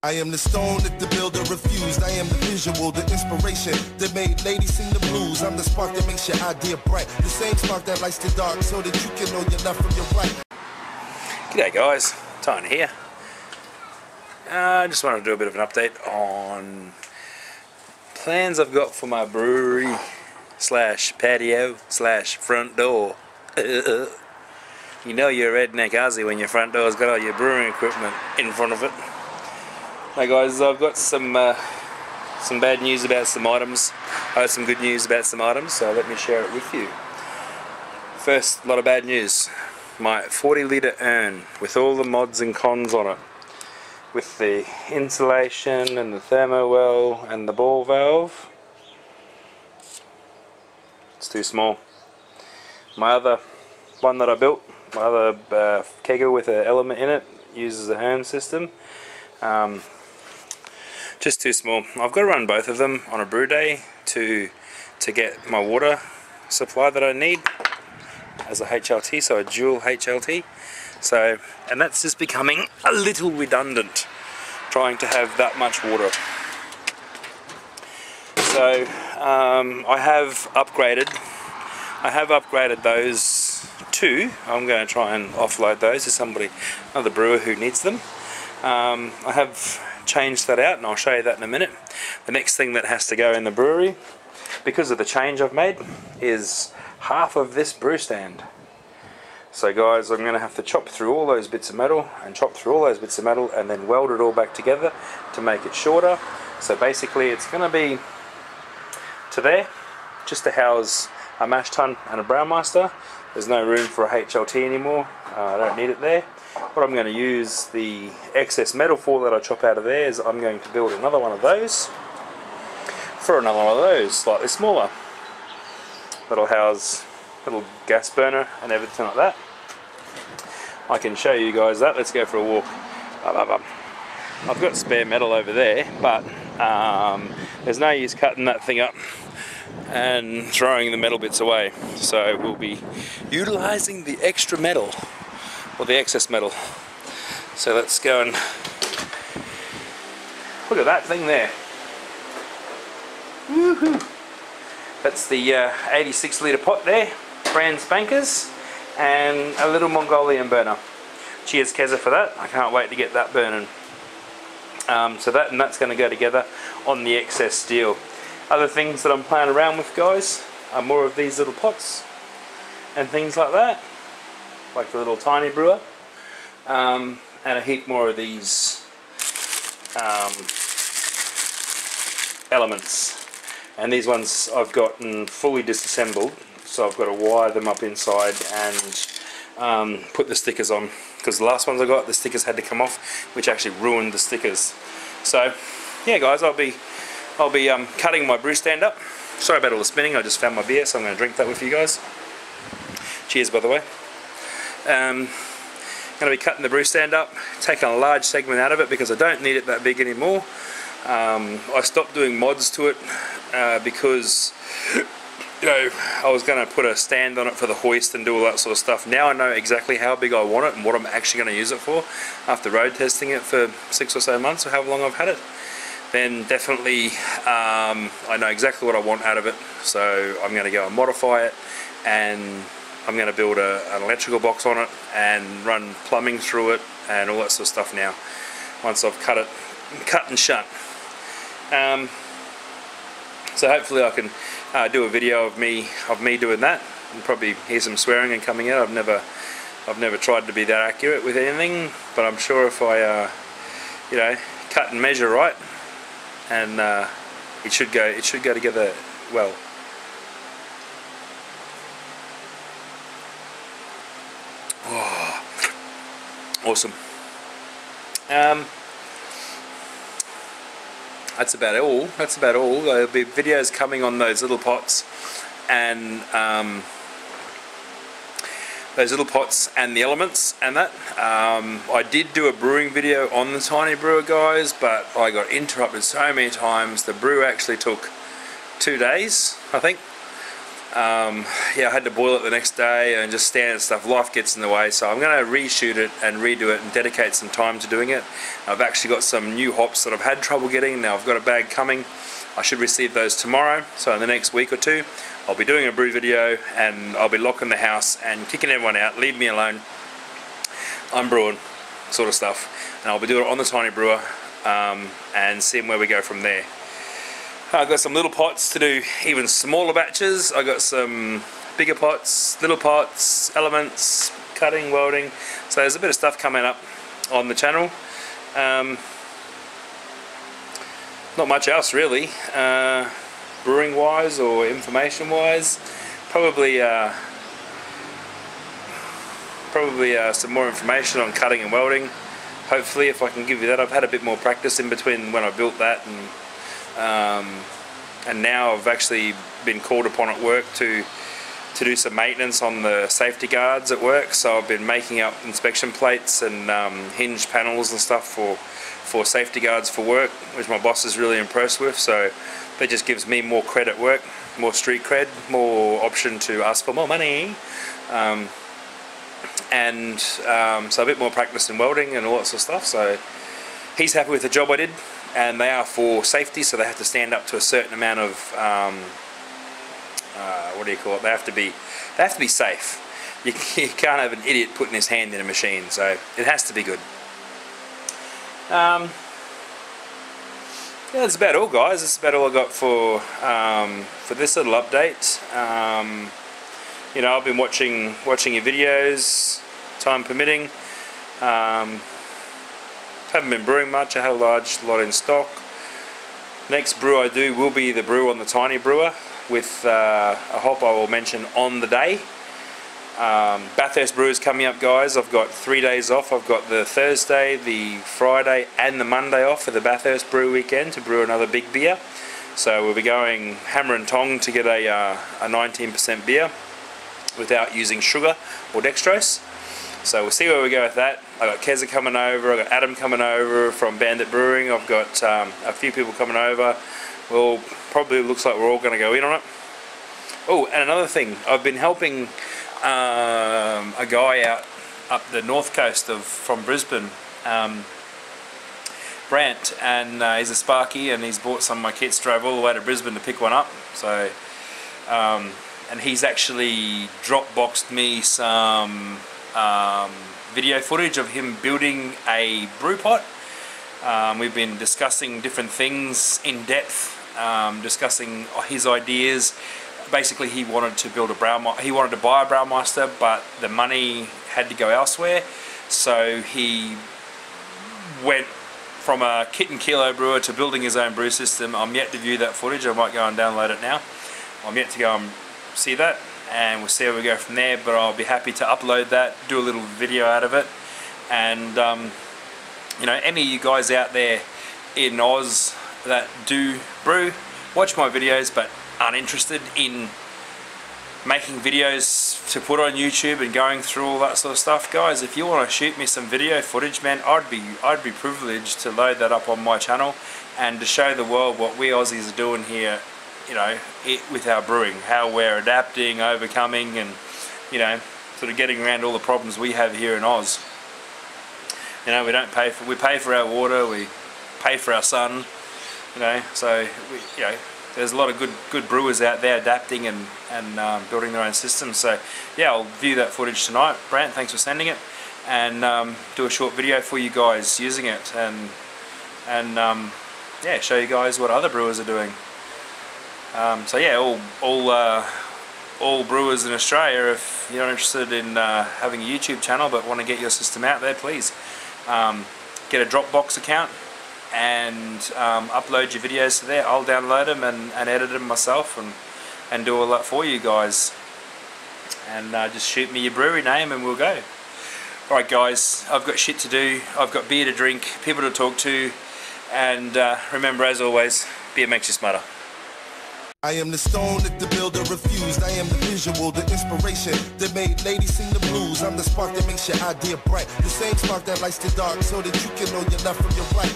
I am the stone that the builder refused. I am the visual, the inspiration that made ladies sing the blues. I'm the spark that makes your idea bright. The same spark that lights the dark so that you can know your left from your right. G'day guys, Tiny here. I just wanted to do a bit of an update on plans I've got for my brewery slash patio slash front door. You know you're a redneck Aussie when your front door's got all your brewing equipment in front of it. Hey guys, I've got some bad news about some items. I have some good news about some items, so let me share it with you. First, a lot of bad news. My 40-litre urn with all the mods and cons on it, with the insulation and the thermo well and the ball valve. It's too small. My other one that I built, my other kegger with an element in it, uses a Herm system. Just too small. I've got to run both of them on a brew day to get my water supply that I need as a HLT, so a dual HLT. So, and that's just becoming a little redundant, trying to have that much water. So I have upgraded those two. I'm going to try and offload those to somebody, another brewer who needs them. I have changed that out, and I'll show you that in a minute. The next thing that has to go in the brewery, because of the change I've made, is half of this brew stand. So guys, I'm going to have to chop through all those bits of metal and chop through all those bits of metal and then weld it all back together to make it shorter. So basically it's going to be to there, just to house a mash tun and a Brewmaster. There's no room for a HLT anymore. I don't need it there. What I'm going to use the excess metal for that I chop out of there is I'm going to build another one of those for another one of those, slightly smaller. That'll house a little gas burner and everything like that. I can show you guys that. Let's go for a walk. I've got spare metal over there, but there's no use cutting that thing up and throwing the metal bits away. So we'll be utilizing the extra metal, or the excess metal. So let's go and look at that thing there. Woohoo! That's the 86-litre pot there, brand spankers, and a little Mongolian burner. Cheers Keza for that. I can't wait to get that burning. So that's going to go together on the excess steel. Other things that I'm playing around with, guys, are more of these little pots and things like that, like the little tiny brewer, and a heap more of these elements. And these ones I've gotten fully disassembled, so I've got to wire them up inside and put the stickers on, because the last ones I got, the stickers had to come off, which actually ruined the stickers. So yeah guys, I'll be cutting my brew stand up. Sorry about all the spinning, I just found my beer, so I'm going to drink that with you guys. Cheers, by the way. Going to be cutting the brew stand up, taking a large segment out of it because I don't need it that big anymore. I stopped doing mods to it because, you know, I was going to put a stand on it for the hoist and do all that sort of stuff. Now I know exactly how big I want it and what I'm actually going to use it for. After road testing it for 6 or so months, or however long I've had it, then definitely I know exactly what I want out of it. So I'm going to go and modify it, and I'm going to build an electrical box on it and run plumbing through it and all that sort of stuff now, once I've cut and shut. So hopefully I can do a video of me doing that, and probably hear some swearing and coming out. I've never tried to be that accurate with anything, but I'm sure if I you know, cut and measure right, and it should go together well. Oh, awesome. That's about all. There'll be videos coming on those little pots and the elements and that. I did do a brewing video on the tiny brewer, guys, but I got interrupted so many times. The brew actually took 2 days, I think. Yeah, I had to boil it the next day and just standard stuff. Life gets in the way, so I'm going to reshoot it and redo it and dedicate some time to doing it. I've actually got some new hops that I've had trouble getting. Now I've got a bag coming. I should receive those tomorrow, so in the next week or two I'll be doing a brew video and I'll be locking the house and kicking everyone out. Leave me alone, I'm brewing, sort of stuff. And I'll be doing it on the tiny brewer and seeing where we go from there. I've got some little pots to do even smaller batches. I've got some bigger pots, little pots, elements, cutting, welding. So there's a bit of stuff coming up on the channel. Not much else really, brewing wise or information wise. Probably some more information on cutting and welding. Hopefully, if I can give you that. I've had a bit more practice in between when I built that and now I've actually been called upon at work to do some maintenance on the safety guards at work. So I've been making up inspection plates and hinge panels and stuff for safety guards for work, which my boss is really impressed with. So that just gives me more cred at work, more street cred, more option to ask for more money, so a bit more practice in welding and all that sort of stuff. So he's happy with the job I did, and they are for safety, so they have to stand up to a certain amount of what do you call it? They have to be safe. You can't have an idiot putting his hand in a machine, so it has to be good. Yeah, that's about all, guys. That's about all I got for this little update. You know, I've been watching your videos, time permitting. Haven't been brewing much. I have a large lot in stock. Next brew I do will be the brew on the tiny brewer with a hop I will mention on the day. Bathurst brew is coming up, guys. I've got 3 days off. I've got the Thursday, the Friday and the Monday off for the Bathurst brew weekend to brew another big beer. So we'll be going hammer and tong to get a 19% beer without using sugar or dextrose. So we'll see where we go with that. I've got Keza coming over, I've got Adam coming over from Bandit Brewing, I've got a few people coming over. Well, probably looks like we're all going to go in on it. Oh, and another thing, I've been helping a guy out up the north coast from Brisbane, Brant, and he's a Sparky, and he's bought some of my kits, drove all the way to Brisbane to pick one up. So, and he's actually Dropboxed me some video footage of him building a brew pot. We've been discussing different things in depth, discussing his ideas. Basically, he wanted to build he wanted to buy a Brewmaster, but the money had to go elsewhere. So he went from a kit and kilo brewer to building his own brew system. I'm yet to view that footage. I might go and download it now. I'm yet to go and see that, and we'll see where we go from there. But I'll be happy to upload that, do a little video out of it, and you know, any of you guys out there in Oz that do brew, watch my videos but aren't interested in making videos to put on YouTube and going through all that sort of stuff, guys, if you want to shoot me some video footage, man, I'd be privileged to load that up on my channel and to show the world what we Aussies are doing here, you know, with our brewing, how we're adapting, overcoming, and, you know, sort of getting around all the problems we have here in Oz. You know, we pay for our water, we pay for our sun, you know, so you know, there's a lot of good brewers out there adapting and building their own systems. So yeah, I'll view that footage tonight. Brant, thanks for sending it, and do a short video for you guys using it, and yeah, show you guys what other brewers are doing. So yeah, all brewers in Australia, if you're interested in having a YouTube channel but want to get your system out there, please get a Dropbox account and upload your videos to there. I'll download them and edit them myself and do all that for you guys, and just shoot me your brewery name and we'll go. Alright guys, I've got shit to do, I've got beer to drink, people to talk to, and remember, as always, beer makes you smarter. I am the stone that the builder refused. I am the visual, the inspiration that made ladies sing the blues. I'm the spark that makes your idea bright, the same spark that lights the dark so that you can know your left from your right.